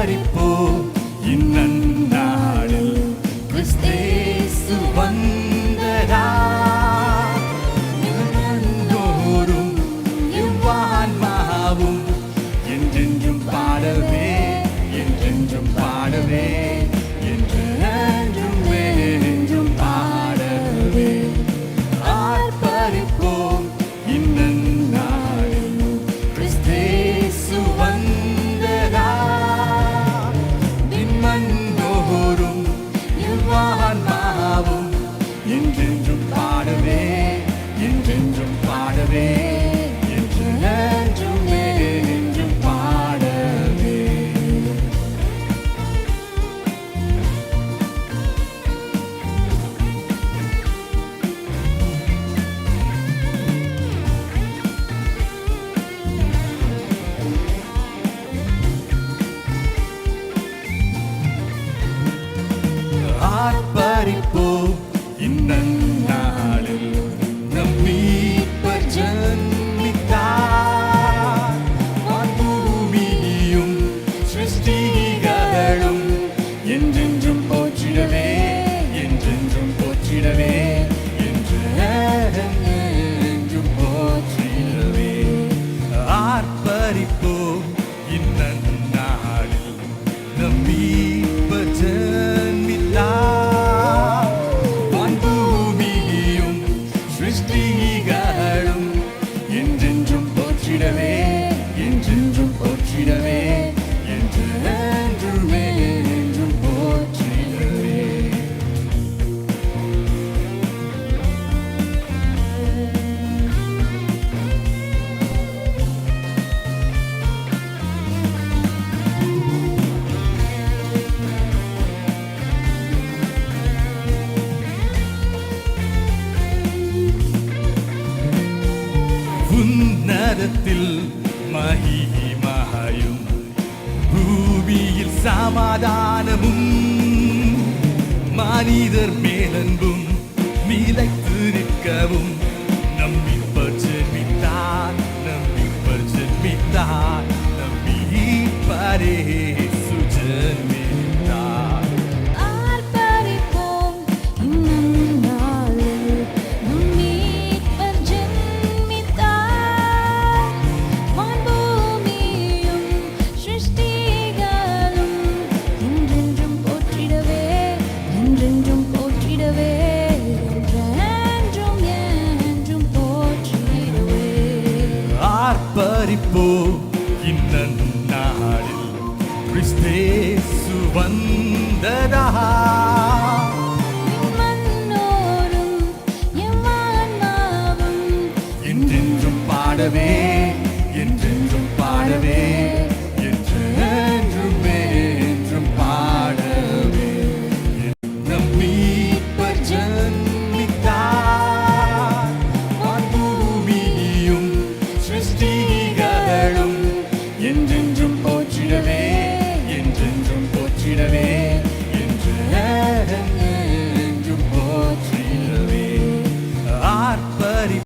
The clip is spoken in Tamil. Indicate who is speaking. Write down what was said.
Speaker 1: ஆர்ப்பரிப்போம் இந்நன்னாளில் கிறிஸ்தேசு வந்ததால் எல்லோரும் எவ்வான்மாவும் என்றென்றும் பாடவே என்றென்றும் பாடவே என்றென்றும் என்றும் பாடவே ஆர்ப்பரிப்போம் இந்நன்னாளில் கிறிஸ்தேசு வந்ததால் விண்மண்டோரும் எவ்வான்மாவும் என்றென்றும் பாடவே என்றென்றும் பாடவே என்றென்றும் என்றும் பாடவே. ஆர்ப்பரிப்போம் இந்நன்னாளில் நம் மீட்பர் ஜன்மித்தார். வான்பூமியும் சிருஷ்டிகளும் என்றென்றும் போற்றிடவே என்றென்றும் போற்றிடவே என்றென்றும் போற்றிடவே ஆர்ப்பரிப்போம் இந்நன்னாளில் நம் மீட்பர் ஜன்மித்தார். வான்பூமியும் சிருஷ்டிகளும் என்றென்றும் போற்றிடவே என்றென்றும் போற்றிடவே என்றென்றும் என்றும் போற்றிடவே. உன்னதத்தில் மகிமையும் பூமியில் சமாதானமும் மனிதர் மேலன்பும் நிலைத்து நிற்கவும் நம்மிப்பர் ஜென்மித்தார் நம்மிப்பர் ஜென்மித்தார் நம்மிப்பரே சுஜன்மித்தார்.
Speaker 2: ஆர்ப்பரிப்போம் இந்நன்னாளில் நம் மீட்பர் ஜன்மித்தார். வான்பூமியும் சிருஷ்டிகளும் என்றென்றும் போற்றிடவே என்றென்றும் போற்றிடவே என்றென்றும் என்றும் போற்றிடவே.
Speaker 1: ஆர்ப்பரிப்போம் இந்நன்னாளில் கிறிஸ்தேசு வந்ததால்
Speaker 2: விண்மண்டோரும் எவ்வான்மாவும்
Speaker 1: என்றென்றும் பாடவே